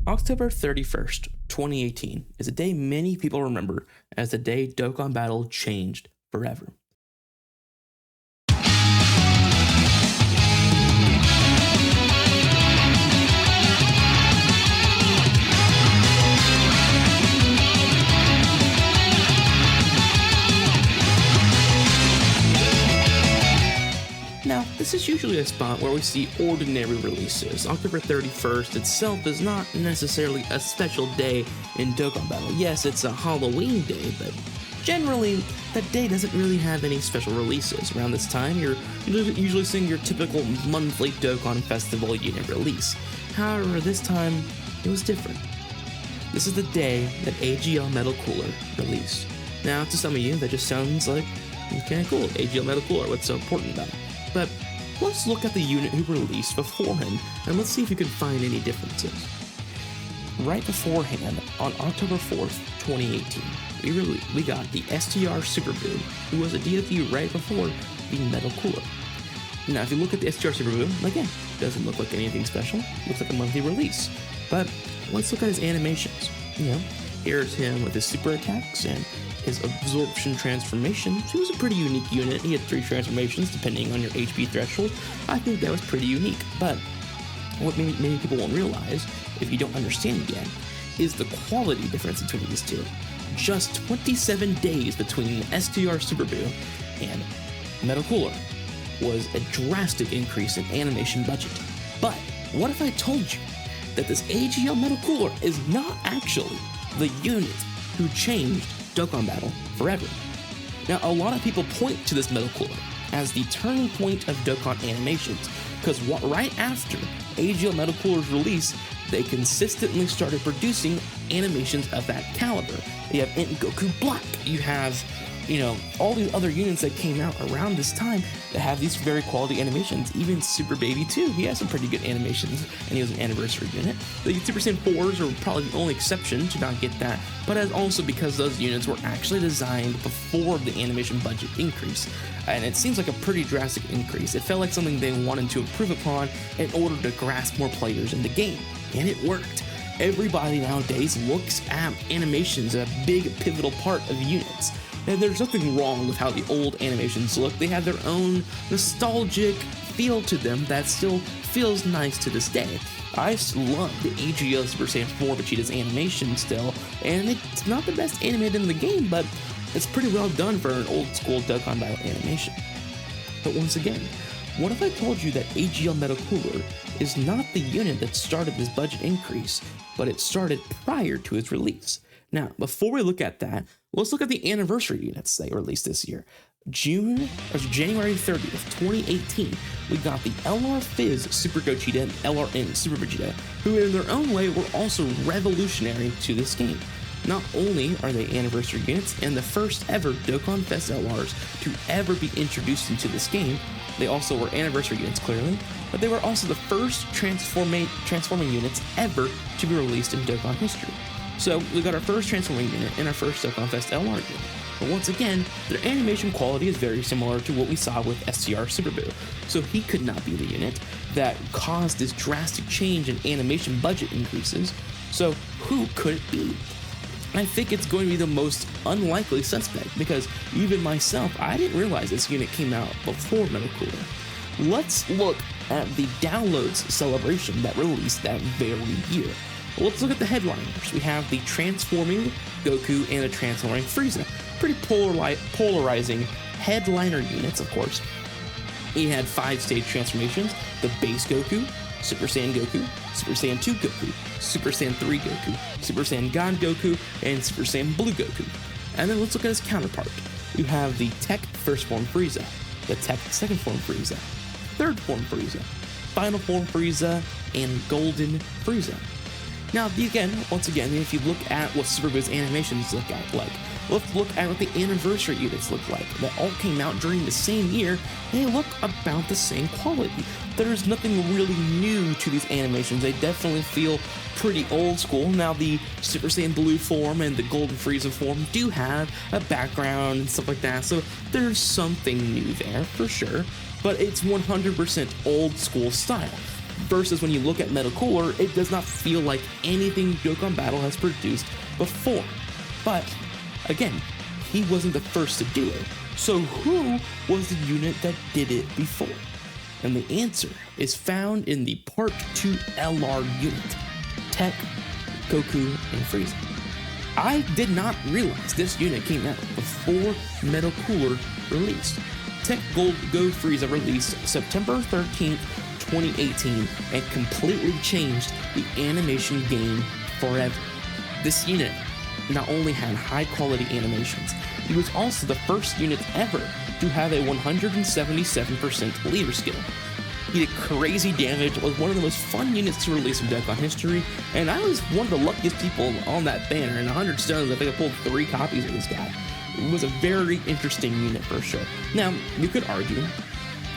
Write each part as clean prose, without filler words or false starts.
October 31st, 2018 is a day many people remember as the day Dokkan Battle changed forever. Now, this is usually a spot where we see ordinary releases. October 31st itself is not necessarily a special day in Dokkan Battle. Yes, it's a Halloween day, but generally, that day doesn't really have any special releases. Around this time, you're usually seeing your typical monthly Dokkan Festival unit release. However, this time, it was different. This is the day that AGL Metal Cooler released. Now, to some of you, that just sounds like, okay, cool, AGL Metal Cooler, what's so important about it? But let's look at the unit who released beforehand, and let's see if we can find any differences. Right beforehand, on October 4th, 2018, we got the STR Super Boo, who was a DFU right before the Metal Cooler. Now, if you look at the STR Super Boo, again, doesn't look like anything special, looks like a monthly release. But let's look at his animations. Here's him with his super attacks and his absorption transformations. He was a pretty unique unit. He had 3 transformations depending on your HP threshold. I think that was pretty unique. But what many people won't realize, if you don't understand yet, is the quality difference between these two. Just 27 days between STR Super Boo and Metal Cooler was a drastic increase in animation budget. But what if I told you that this AGL Metal Cooler is not actually the unit who changed Dokkan Battle forever? Now, a lot of people point to this Metal Cooler as the turning point of Dokkan animations, because right after AGL Metal Cooler's release, they consistently started producing animations of that caliber. You have Int Goku Black, you have, all these other units that came out around this time that have these very quality animations. Even Super Baby 2, he has some pretty good animations, and he was an anniversary unit. The Super Saiyan 4s are probably the only exception to not get that, but as also because those units were actually designed before the animation budget increase. And it seems like a pretty drastic increase. It felt like something they wanted to improve upon in order to grasp more players in the game, and it worked. Everybody nowadays looks at animations as a big pivotal part of units. And there's nothing wrong with how the old animations look. They have their own nostalgic feel to them that still feels nice to this day. I love the AGL Super Saiyan 4 Vegeta's animation still, and it's not the best animated in the game, but it's pretty well done for an old school Dokkan Battle animation. But once again, what if I told you that AGL Metal Cooler is not the unit that started this budget increase, but it started prior to its release? Now, before we look at that, let's look at the anniversary units they released this year. January 30th, 2018, we got the LR Fizz Super Gogeta and LRN Super Vegeta, who in their own way were also revolutionary to this game. Not only are they anniversary units and the first ever Dokkan Fest LRs to ever be introduced into this game, they also were anniversary units clearly, but they were also the first transforming units ever to be released in Dokkan history. So we got our first transforming unit and our first Dokkan Fest LR unit. But once again, their animation quality is very similar to what we saw with STR Super Boo. So he could not be the unit that caused this drastic change in animation budget increases. So who could it be? I think it's going to be the most unlikely suspect, because even myself, I didn't realize this unit came out before Metal Cooler. Let's look at the downloads celebration that released that very year. Let's look at the headliners. We have the transforming Goku and the transforming Frieza. Pretty polarizing headliner units, of course. He had 5-stage transformations: the base Goku, Super Saiyan Goku, Super Saiyan 2 Goku, Super Saiyan 3 Goku, Super Saiyan God Goku, and Super Saiyan Blue Goku. And then let's look at his counterpart. You have the Tech First Form Frieza, the Tech Second Form Frieza, Third Form Frieza, Final Form Frieza, and Golden Frieza. Now, once again, if you look at what Super Boo's animations look like, let's look at what the anniversary units look like. That all came out during the same year. They look about the same quality. There's nothing really new to these animations. They definitely feel pretty old school. Now, the Super Saiyan Blue form and the Golden Frieza form do have a background and stuff like that, so there's something new there for sure, but it's 100% old school style. versus when you look at Metal Cooler, it does not feel like anything Dokkan Battle has produced before. But again, he wasn't the first to do it. So who was the unit that did it before? And the answer is found in the Part 2 LR unit, Tech, Goku, and Frieza. I did not realize this unit came out before Metal Cooler released. Tech Go Frieza released September 13th, 2018, and completely changed the animation game forever. This unit not only had high quality animations, he was also the first unit ever to have a 177% leader skill. He did crazy damage, was one of the most fun units to release in Dokkan history, and I was one of the luckiest people on that banner. In 100 stones, I think I pulled 3 copies of this guy. It was a very interesting unit for sure. Now, you could argue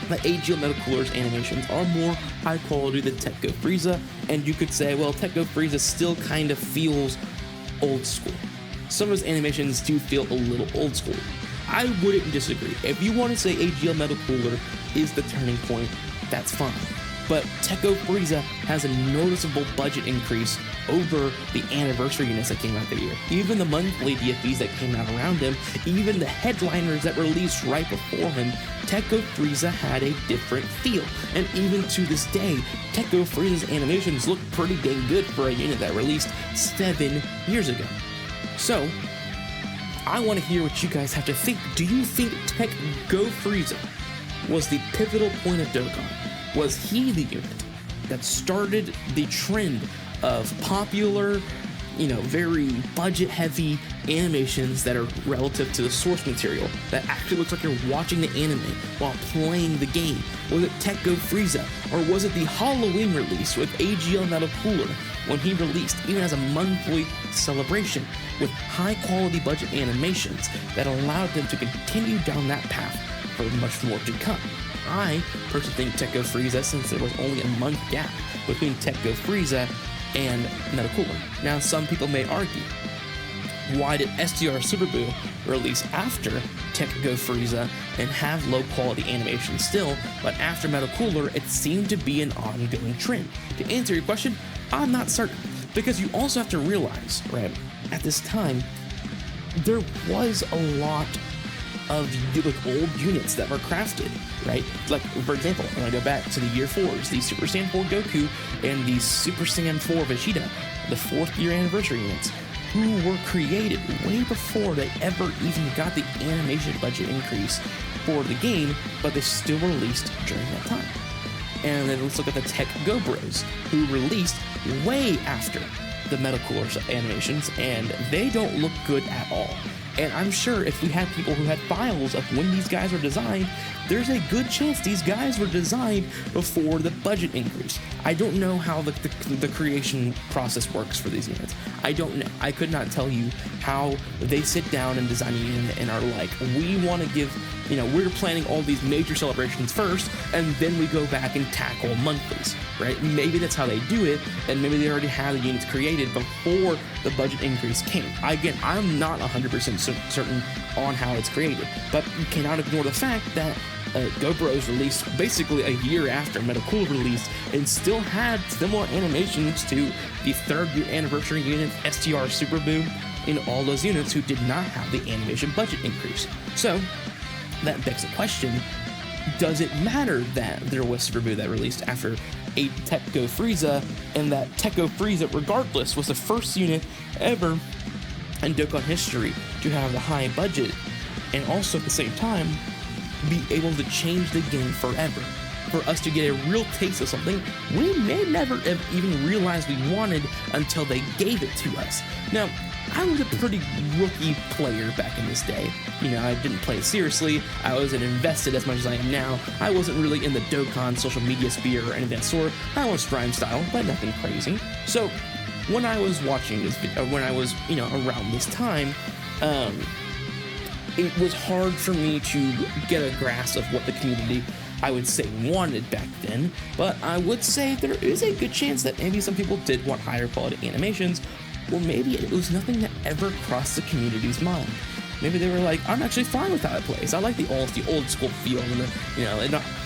that AGL Metal Cooler's animations are more high quality than Tech Go Frieza, and you could say, well, Tech Go Frieza still kind of feels old school. Some of his animations do feel a little old school. I wouldn't disagree. If you want to say AGL Metal Cooler is the turning point, that's fine. But Tech Go Frieza has a noticeable budget increase over the anniversary units that came out that year. Even the monthly DFBs that came out around him, even the headliners that released right before him, Tech Go Frieza had a different feel. And even to this day, Tech Go Frieza's animations look pretty dang good for a unit that released 7 years ago. So, I want to hear what you guys have to think. Do you think Tech Go Frieza was the pivotal point of Dokkan? Was he the unit that started the trend of popular, very budget-heavy animations that are relative to the source material, that actually looks like you're watching the anime while playing the game? Was it Tech Go Frieza, or was it the Halloween release with AGL Metal Cooler when he released, even as a monthly celebration, with high-quality budget animations that allowed them to continue down that path for much more to come? I personally think Tech Go Frieza, since there was only a month gap between Tech Go Frieza and Metal Cooler. Now, some people may argue, why did STR Super Buu release after Tech Go Frieza and have low quality animation still, but after Metal Cooler it seemed to be an ongoing trend? To answer your question, I'm not certain, because you also have to realize, right, at this time, there was a lot of old units that were crafted, right? Like, for example, when I go back to the year 4s, the Super Saiyan 4 Goku and the Super Saiyan 4 Vegeta, the 4th year anniversary units, who were created way before they ever even got the animation budget increase for the game, but they still were released during that time. And then let's look at the Tech Go Bros, who released way after the Metal Cooler animations, and they don't look good at all. And I'm sure if we had people who had files of when these guys were designed, there's a good chance these guys were designed before the budget increase. I don't know how the creation process works for these units. I don't know. I could not tell you how they sit down and design a unit and are like, we want to give, we're planning all these major celebrations first, and then we go back and tackle monthlies, right? Maybe that's how they do it, and maybe they already have the units created before the budget increase came. Again, I'm not 100% certain on how it's created, but you cannot ignore the fact that GoPro's released basically a year after Metal Cooler released and still had similar animations to the 3rd year anniversary unit, STR Super Buu, in all those units who did not have the animation budget increase. So that begs the question, does it matter that there was Super Buu that released after a Tech Go Frieza, and that Tech Go Frieza regardless was the first unit ever in Dokkan history to have the high budget, and also at the same time be able to change the game forever, for us to get a real taste of something we may never have even realized we wanted until they gave it to us. Now, I was a pretty rookie player back in this day. I didn't play it seriously. I wasn't invested as much as I am now. I wasn't really in the Dokkan social media sphere or anything of that sort. I was Prime style, but nothing crazy. So when I was watching this video, when I was, around this time, it was hard for me to get a grasp of what the community, I would say, wanted back then, but I would say there is a good chance that maybe some people did want higher quality animations, or maybe it was nothing that ever crossed the community's mind. Maybe they were like, I'm actually fine with how it plays. I like the old school feel, and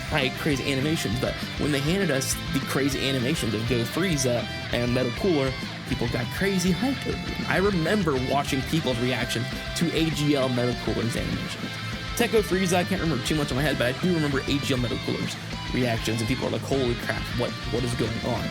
high crazy animations, but when they handed us the crazy animations of Go Frieza and Metal Cooler, people got crazy hyped over them. I remember watching people's reaction to AGL Metal Cooler's animations. Go Frieza, I can't remember too much on my head, but I do remember AGL Metal Cooler's reactions, and people are like, holy crap, what is going on?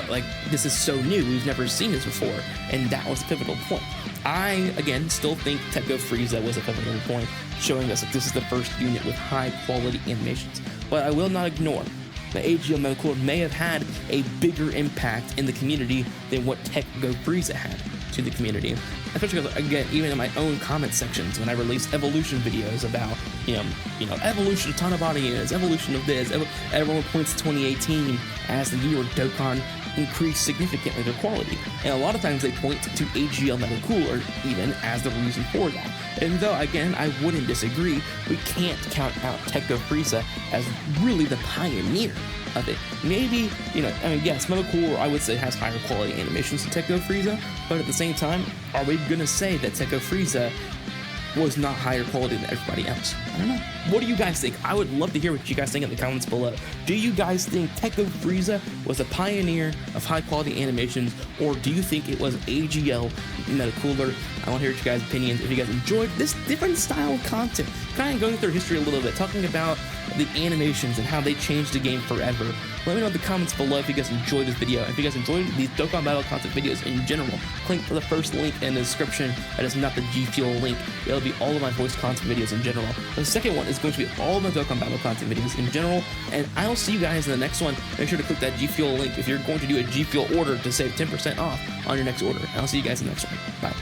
Like, this is so new, we've never seen this before, and that was a pivotal point. I, again, still think Go Frieza was a pivotal point, showing us that this is the first unit with high-quality animations. But I will not ignore that AGL Metal Cooler may have had a bigger impact in the community than what Go Frieza had to the community. Especially because, again, even in my own comment sections, when I release evolution videos about, you know, evolution of Tanabata units, evolution of this, everyone points to 2018 as the year where Dokkan increased significantly their quality. And a lot of times they point to AGL Metal Cooler even as the reason for that. And though, again, I wouldn't disagree, we can't count out Go Frieza as really the pioneer of it. Maybe, you know, I mean, yes, Metal Cooler, I would say, has higher quality animations than Go Frieza, but at the same time, are we gonna say that Go Frieza was not higher quality than everybody else? I don't know. What do you guys think? I would love to hear what you guys think in the comments below. Do you guys think Go Frieza was a pioneer of high quality animations, or do you think it was AGL Metal Cooler? I want to hear your guys' opinions. If you guys enjoyed this different style of content, kind of going through history a little bit, talking about the animations and how they changed the game forever, let me know in the comments below if you guys enjoyed this video. If you guys enjoyed these Dokkan Battle content videos in general, click for the first link in the description. That is not the G Fuel link. It'll be all of my voice content videos in general. The second one is going to be all of my Dokkan Battle content videos in general, and I'll see you guys in the next one. Make sure to click that G Fuel link if you're going to do a G Fuel order to save 10% off on your next order. And I'll see you guys in the next one. Bye.